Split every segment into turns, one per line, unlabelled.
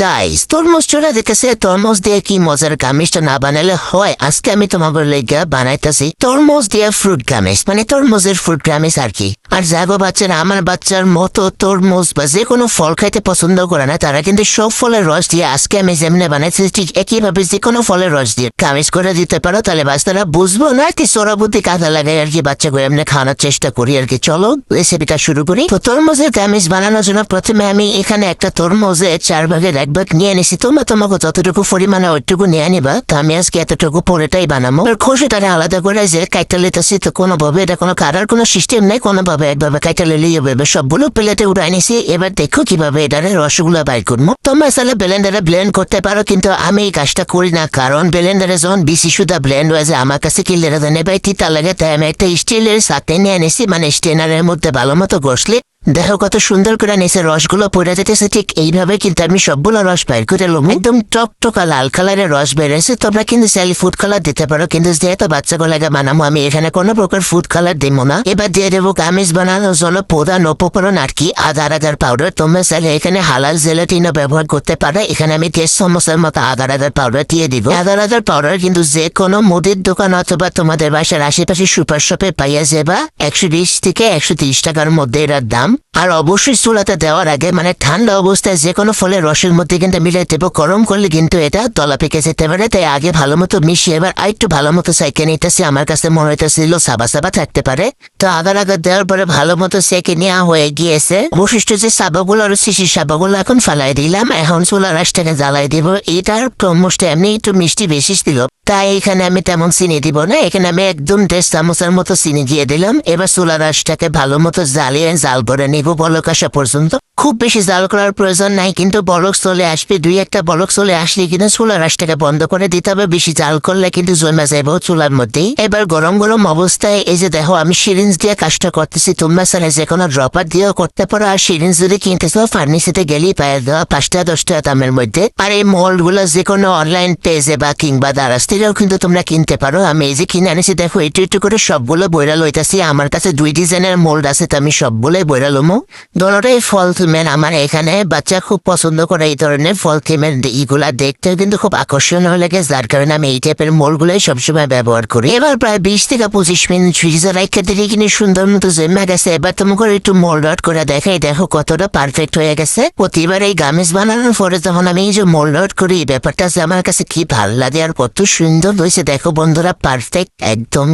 Guys তরমুজ চোরা দেখেছে তরমুজ দিয়ে কি মজার গামিজটা না বানালে হয়। আজকে আমি তোমাদের লেগে বানাইতেছি তরমুজ দিয়ে ফ্রুট গামিজ, মানে তরমুজের ফ্রুট গামিজ আর কি। আর যাগো বাচ্চারা আমার বাচ্চার মতো তরমুজ বা যে কোনো ফল খাইতে পছন্দ করে না, তারা কিন্তু সব ফলের রস দিয়ে আজকে আমি যেমনি বানাইছি ঠিক একইভাবে যে কোনো ফলের রস দিয়ে গামিজ করে দিতে পারো। তাহলে বাচ্চারা বুঝবো না কি চোরা বুদ্ধি কাজে লাগে আর কি, বাচ্চাগুলো এমনি খাওয়ানোর চেষ্টা করি আর কি। চলো রেসিপিটা শুরু করি। তো তরমুজের গামিজ বানানোর জন্য প্রথমে আমি এখানে একটা তরমুজে 4 ভাগের 1 ভাগ নিয়ে নিছি। তোমাকে যতটুকু পরিমাণে ওইটুকু নিয়ে নিবা। তো আমি আজকে এতটুকু পরেটাই বানাবো। আর খোসাটারে আলাদা করে যে কাইটা লেতেছি, তো কোনোভাবে এটা কোনো কাটার কোনো সিস্টেম নেই, কোনোভাবে একভাবে কাইটা লেলেই হবে। সবগুলো প্লেটে উঠাই নিছি। এবার দেখো কিভাবে এটারে রসগুলা বাইর করবো। তোমরা আসলে ব্লেন্ডারে ব্লেন্ড করতে পারো, কিন্তু আমি এই কাজটা করি না, কারণ ব্লেন্ডারে যখন বেশি সুদা ব্লেন্ড হয়ে যায় আমার কাছে কিলেরা দেনে ভাই তিতা লাগে। তাই আমি একটা স্টিলের সাথে নিয়ে নিছি, মানে স্টেনারের মধ্যে ভালো মতো ঘষলে দেখো কত সুন্দর করে নিচে রসগুলো পড়ে যেতেছে। ঠিক এইভাবে কিন্তু আমি সবগুলো রস বাইর করে নেবো। একদম টকটকা লাল কালারের রস বেড়েছে। তোমরা কিন্তু চাইলে ফুড কালার দিতে পারো, কিন্তু যেহেতু বাচ্চাগুলোকে বানাবো আমি এখানে কোনো প্রকার ফুড কালার দেবো না। এবার দিয়ে দেবো গামিজ বানানোর জন্য প্রধান উপকরণ আর কি, আদার পাউডার। তোমরা চাইলে এখানে হালাল জেলাটিনও ব্যবহার করতে পারো। এখানে আমি 10 চামচের মতো আদার পাউডার দিয়ে দিব। আদার পাউডার কিন্তু যে কোনো মুদির দোকান অথবা তোমাদের বাসার আশেপাশে সুপার শপে পাইয়া যাবা। 120 থেকে 130 টাকার মধ্যে এটার দাম। আর অবশ্যই চুলাতে দেওয়ার আগে মানে ঠান্ডা অবস্থায় যে কোনো ফলের রসের মধ্যে কিন্তু মিলাই দেবো। গরম করলে কিন্তু এটা তলা পেকে যেতে পারে, তাই আগে ভালো মতো মিশিয়ে এবার আরেকটু ভালো মতো সেকে নিতেছি। আমার কাছে মনে হইতেছিল সাবা থাকতে পারে। তো আগার দেওয়ার পরে ভালো মতো সেকে নেওয়া হয়ে গিয়েছে। অবশিষ্ট যে সাবাগুলো আর শিশির সাবাগুলো এখন ফালাই দিলাম। এখন চুলার রাসটাকে জ্বালাই দিব। এটার ক্রমশটা এমনি একটু মিষ্টি বেশি ছিল, তাই এখানে আমি তেমন চিনি দিব না। এখানে আমি একদম 1.5 চামচের মতো চিনি দিয়ে দিলাম। এবার চুলার রাসটাকে ভালো মতো জ্বালিয়ে জাল করে নিব বলক আসা পর্যন্ত। খুব বেশি জাল করার প্রয়োজন নাই, কিন্তু বলক চলে আসবে। 2-1টা বলক চলে আসলে কিন্তু চুলার রাসটাকে বন্ধ করে দিতে হবে। বেশি জাল করলে কিন্তু জমে যাবো চুলার মধ্যেই। এবার গরম গরম অবস্থায় এই যে দেখো আমি সিরিঞ্জ দিয়ে কাজটা করতেছি। তোমরা চাইলে যে কোনো ড্রপার দিয়েও করতে পারো। আর সিরিঞ্জ যদি কিনতে চাও ফার্মেসিতে গেলেই পায়ে দেওয়া 5-10 টাকা দামের মধ্যে। আর এই মলগুলো যে কোনো অনলাইন পেজে বা কিংবা দারাজ থেকেও কিন্তু তোমরা কিনতে পারো। আমি এই যে কিনে আনিছি দেখো একটু করে সবগুলো বইরা লইতাছি। আমার কাছে 2 ডিজাইনের মোল্ড আছে, তো আমি সবগুলোই বইরা লমো। দোনোটাই ফল থিমের। আমার এখানে বাচ্চা খুব পছন্দ করে এই ধরনের ফল থিমের ইগুলা, দেখতে কিন্তু খুব আকর্ষণীয় লাগে, যার কারণে আমি এই টাইপের মোল্ডগুলোই সবসময় ব্যবহার করি। এবার প্রায় 20 থেকে 25 মিনিট ফ্রিজে রাখা দিয়ে কিনে সুন্দর মতো জমে গেছে। এবার তোমাকে একটু মোল্ড আউট করে দেখাই, দেখো কতটা পারফেক্ট হয়ে গেছে। প্রতিবার এই গামিজ বানানোর পরে যখন আমি এই যে মোল্ড আউট করি, এই ব্যাপারটা যে আমার কাছে কি ভালো লাগে আর কত সুন্দর হয়েছে দেখো বন্ধুরা, পারফেক্ট একদম।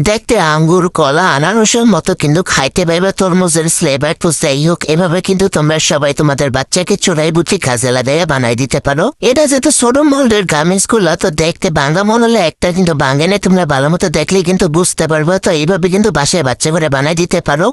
দেখতে আঙ্গুর কলা আনারসের মতো, কিন্তু খাইতে পাইবে তরমুজের ফ্লেভার। তো যাই হোক, এভাবে কিন্তু তোমরা সবাই তোমাদের বাচ্চাকে চোরাই বুদ্ধি কাজে লাগাইয়া বানাই দিতে পারো। এটা যেহেতু ছোট মোল্ডের গামিজ গুলো, তো দেখতে বাঙ্গা মনে হলে একটা কিন্তু বাঙ্গে নেই। তোমরা ভালো মতো দেখলেই কিন্তু বুঝতে পারবো। তো এইভাবে কিন্তু বাসায় বাচ্চা করে বানাই দিতে পারো।